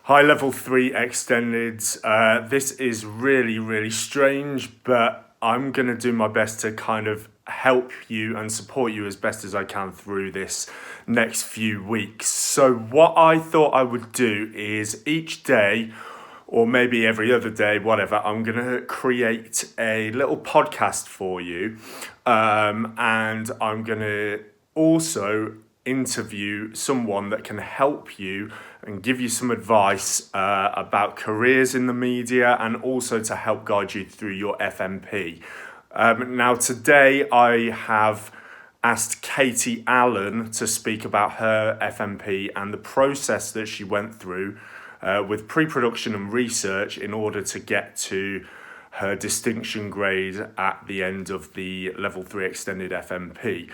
Hi, Level 3 Extended. This is really, really strange, but I'm going to do my best to kind of help you and support you as best as I can through this next few weeks. So what I thought I would do is each day, or maybe every other day, whatever, I'm going to create a little podcast for you. And I'm going to also interview someone that can help you and give you some advice about careers in the media, and also to help guide you through your FMP. Now today I have asked Katie Allen to speak about her FMP and the process that she went through with pre-production and research in order to get to her distinction grade at the end of the Level 3 Extended FMP.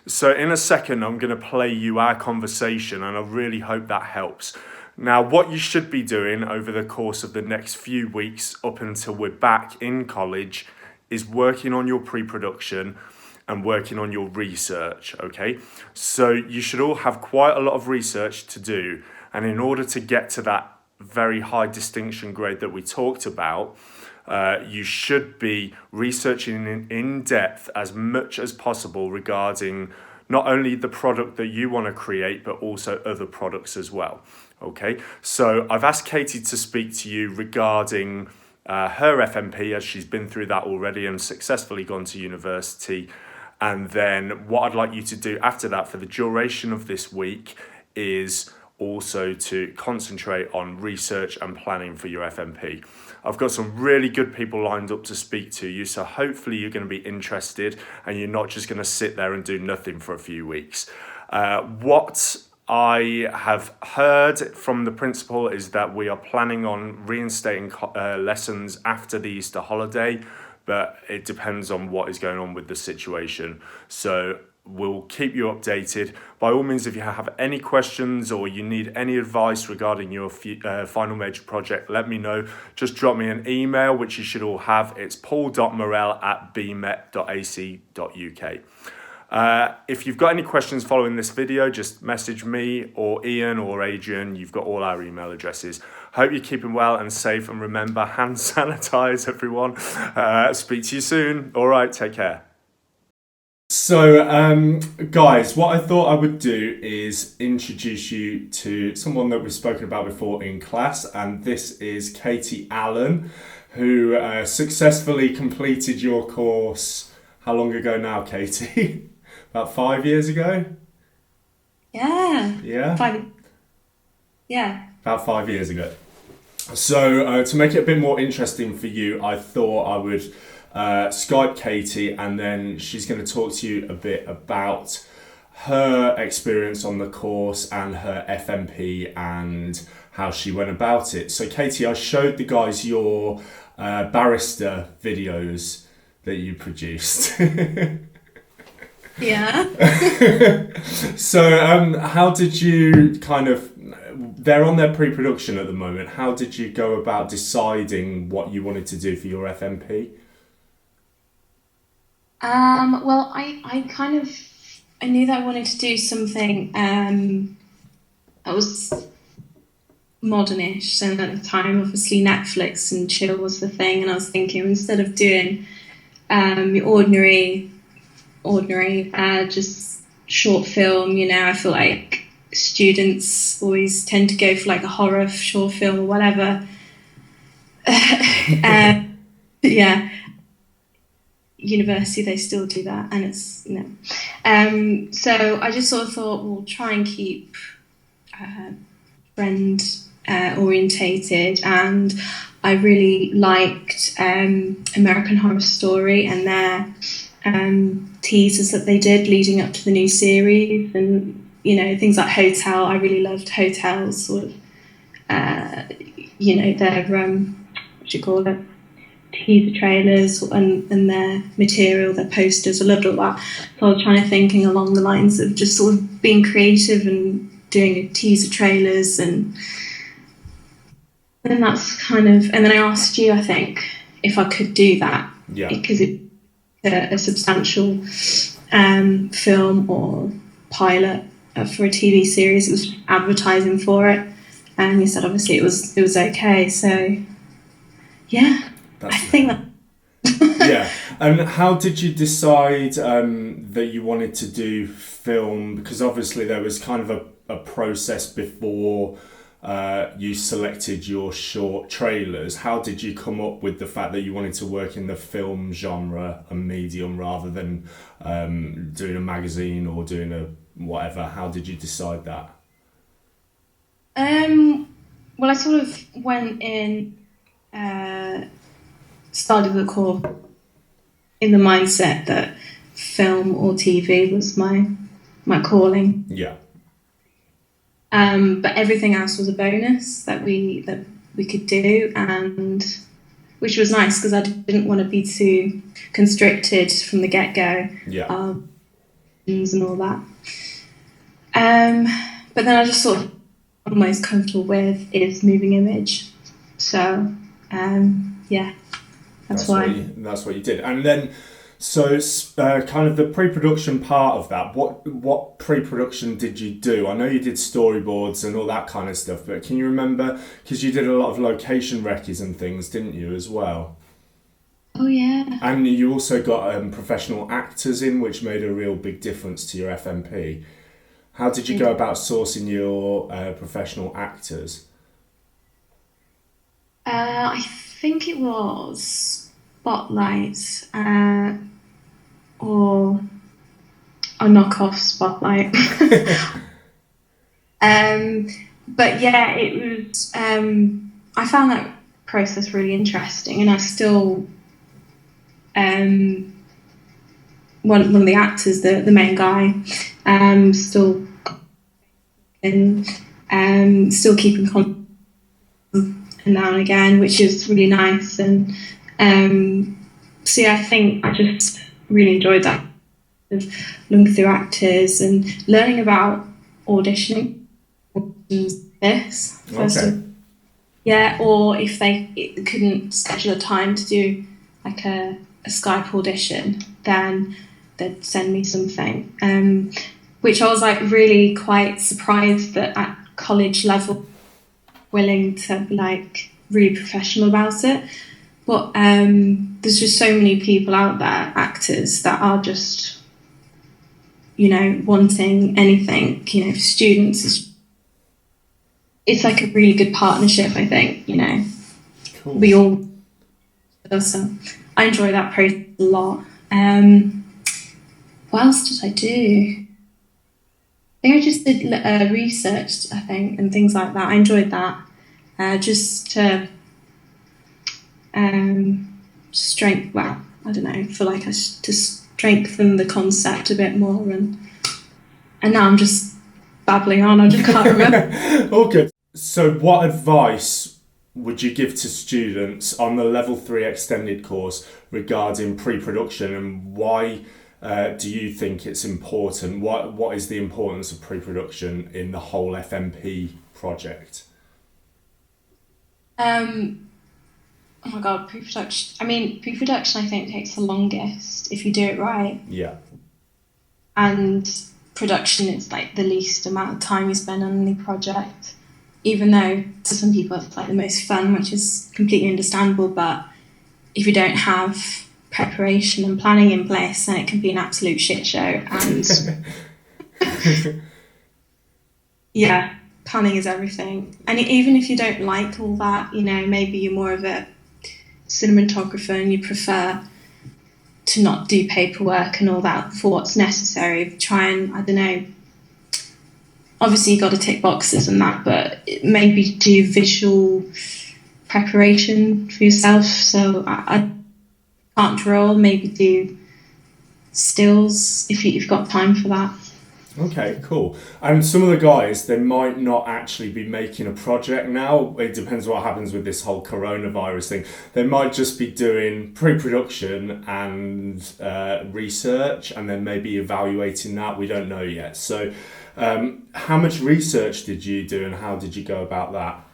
So in a second, I'm going to play you our conversation, and I really hope that helps. Now, what you should be doing over the course of the next few weeks up until we're back in college is working on your pre-production and working on your research, okay? So you should all have quite a lot of research to do, and in order to get to that very high distinction grade that we talked about, you should be researching in depth as much as possible regarding not only the product that you want to create, but also other products as well. Okay, so I've asked Katie to speak to you regarding her FMP, as she's been through that already and successfully gone to university. And then what I'd like you to do after that for the duration of this week is also to concentrate on research and planning for your FMP. I've got some really good people lined up to speak to you, so hopefully you're going to be interested and you're not just going to sit there and do nothing for a few weeks. What I have heard from the principal is that we are planning on reinstating lessons after the Easter holiday, but it depends on what is going on with the situation. So we'll keep you updated. By all means, if you have any questions or you need any advice regarding your final major project, let me know. Just drop me an email, which you should all have. It's paul.morell@bmet.ac.uk. If you've got any questions following this video, just message me or Ian or Adrian. You've got all our email addresses. Hope you're keeping well and safe, and remember, hand sanitize, everyone. Speak to you soon. All right, take care. So, guys, what I thought I would do is introduce you to someone that we've spoken about before in class, and this is Katie Allen, who successfully completed your course. How long ago now, Katie? About 5 years ago? Yeah. Yeah? Yeah. About 5 years ago. So, to make it a bit more interesting for you, I thought I would Skype Katie, and then she's going to talk to you a bit about her experience on the course and her FMP and how she went about it. So Katie, I showed the guys your barrister videos that you produced. Yeah. So how did you they're on their pre-production at the moment, how did you go about deciding what you wanted to do for your FMP? Well, I knew that I wanted to do something that was modernish, and at the time, obviously, Netflix and chill was the thing. And I was thinking, instead of doing your ordinary, just short film, I feel like students always tend to go for like a horror short film or whatever. Yeah. University, they still do that, and it's so I just sort of thought we'll try and keep friend orientated, and I really liked American Horror Story and their teasers that they did leading up to the new series, and things like Hotel. I really loved Hotel's sort of their what do you call it, teaser trailers and their material, their posters. I loved all that. So I was trying to thinking along the lines of just sort of being creative and doing teaser trailers, and that's and then I asked you, I think, if I could do that. Yeah. Because it's a substantial film or pilot for a TV series. It was advertising for it. and you said obviously it was okay. So yeah, I That's think that. yeah. And how did you decide that you wanted to do film? Because obviously there was kind of a process before you selected your short trailers. How did you come up with the fact that you wanted to work in the film genre and medium rather than doing a magazine or doing a whatever? How did you decide that? Well, I sort of went in, uh, started the course in the mindset that film or TV was my calling. Yeah. But everything else was a bonus that we could do, and which was nice because I didn't want to be too constricted from the get go, Yeah. and all that. Um, but then I just sort of I'm most comfortable with is moving image, so yeah, that's why. That's what you did, and then so kind of the pre-production part of that. What pre-production did you do? I know you did storyboards and all that kind of stuff, but can you remember? Because you did a lot of location recce's and things, didn't you, as well? Oh yeah. And you also got professional actors in, which made a real big difference to your FMP. How did you go about sourcing your professional actors? I think it was Spotlight, or a knockoff Spotlight. um, but yeah, it was. I found that process really interesting, and I still one of the actors, the main guy, still in, still keeping contact now and again, which is really nice. And so yeah, I think I just really enjoyed that, of looking through actors and learning about auditioning. This first Okay. of, yeah, or if they couldn't schedule a time to do like a Skype audition, then they'd send me something, which I was like really quite surprised that at college level willing to be like really professional about it. But there's just so many people out there, actors, that are just, wanting anything, for students. It's like a really good partnership, I think, Cool. we all, so I enjoy that process a lot. What else did I do? I think I just did research, I think, and things like that. I enjoyed that. Just to well, I don't know, feel like to strengthen the concept a bit more. And now I'm just babbling on, I just can't remember. All good. So, what advice would you give to students on the Level 3 Extended course regarding pre-production, and why do you think it's important? What is the importance of pre-production in the whole FMP project? Oh my god, pre-production. I mean, pre-production I think takes the longest if you do it right. Yeah. And production is like the least amount of time you spend on any project. Even though to some people it's like the most fun, which is completely understandable, but if you don't have preparation and planning in place, then it can be an absolute shit show. And yeah, planning is everything. And even if you don't like all that, maybe you're more of a cinematographer and you prefer to not do paperwork and all that for what's necessary. Try and, I don't know, obviously you got to tick boxes and that, but maybe do visual preparation for yourself. So I can't draw, maybe do stills if you've got time for that. Okay, cool. And some of the guys, they might not actually be making a project now. It depends what happens with this whole coronavirus thing. They might just be doing pre-production and research, and then maybe evaluating that. We don't know yet. So, how much research did you do, and how did you go about that?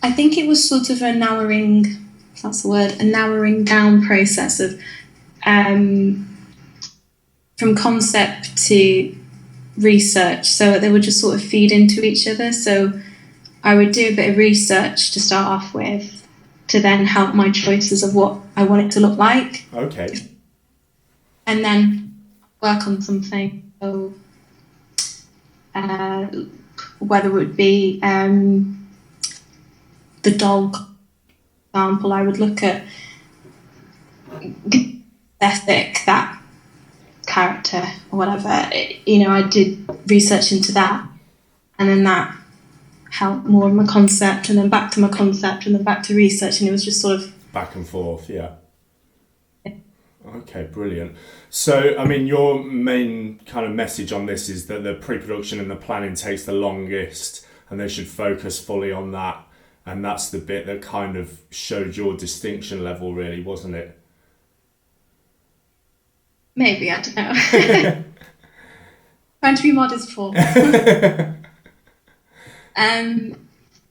I think it was sort of a narrowing, if that's the word, a narrowing down process of from concept to research, so they would just sort of feed into each other. So I would do a bit of research to start off with, to then help my choices of what I want it to look like. Okay. And then work on something. So whether it would be the dog example, I would look at aesthetic, that character or whatever. I did research into that, and then that helped more of my concept, and then back to my concept, and then back to research, and it was just sort of back and forth. Yeah. Okay, brilliant. So, I mean, your main kind of message on this is that the pre-production and the planning takes the longest, and they should focus fully on that. And that's the bit that kind of showed your distinction level, really, wasn't it? Maybe, I don't know. Trying to be modest for.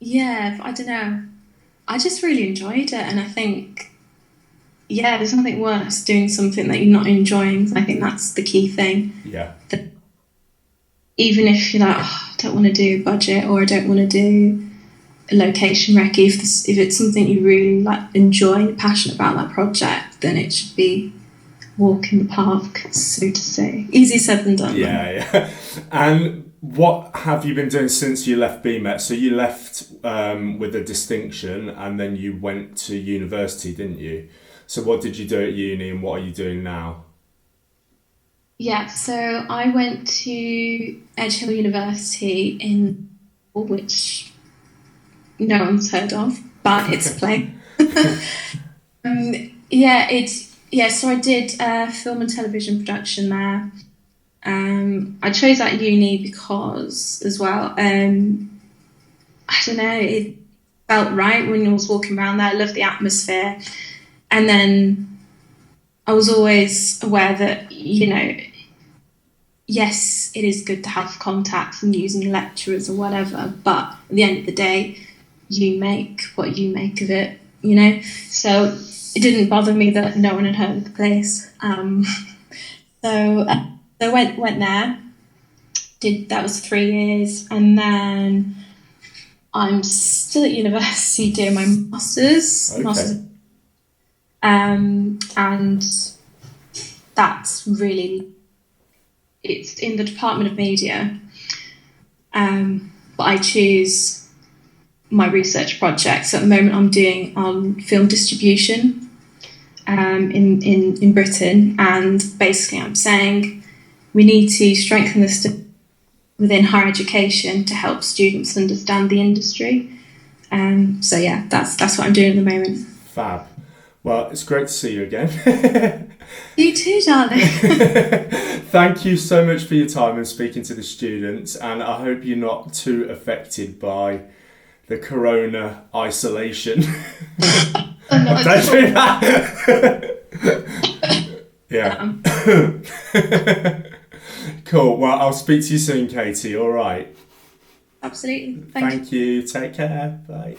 Yeah, I don't know. I just really enjoyed it, and I think, yeah, there's nothing worse doing something that you're not enjoying. I think that's the key thing. Yeah. Even if you're like, I don't want to do budget, or I don't want to do a location recce, if it's something you really like, enjoy, and you're passionate about that project, then it should be walk in the park, so to say. Easier said than done. Yeah. And what have you been doing since you left BMET? So you left with a distinction, and then you went to university, didn't you? So what did you do at uni, and what are you doing now? Yeah, so I went to Edge Hill University in, which no one's heard of, but it's a place. So I did film and television production there. I chose that uni because, as well, I don't know, it felt right when I was walking around there. I loved the atmosphere. And then I was always aware that, yes, it is good to have contacts and using lecturers or whatever, but at the end of the day, you make what you make of it, So it didn't bother me that no one had heard of the place. So I went there. That was 3 years, and then I'm still at university doing my masters. Okay. And that's really, it's in the Department of Media, but I choose my research projects. At the moment I'm doing on film distribution in Britain, and basically I'm saying we need to strengthen this within higher education to help students understand the industry. So yeah, that's what I'm doing at the moment. Fab. Well, it's great to see you again. You too, darling. Thank you so much for your time and speaking to the students, and I hope you're not too affected by the corona isolation. Don't do that. Yeah. Cool. Well, I'll speak to you soon, Katie. All right. Absolutely. Thank you. Take care. Bye.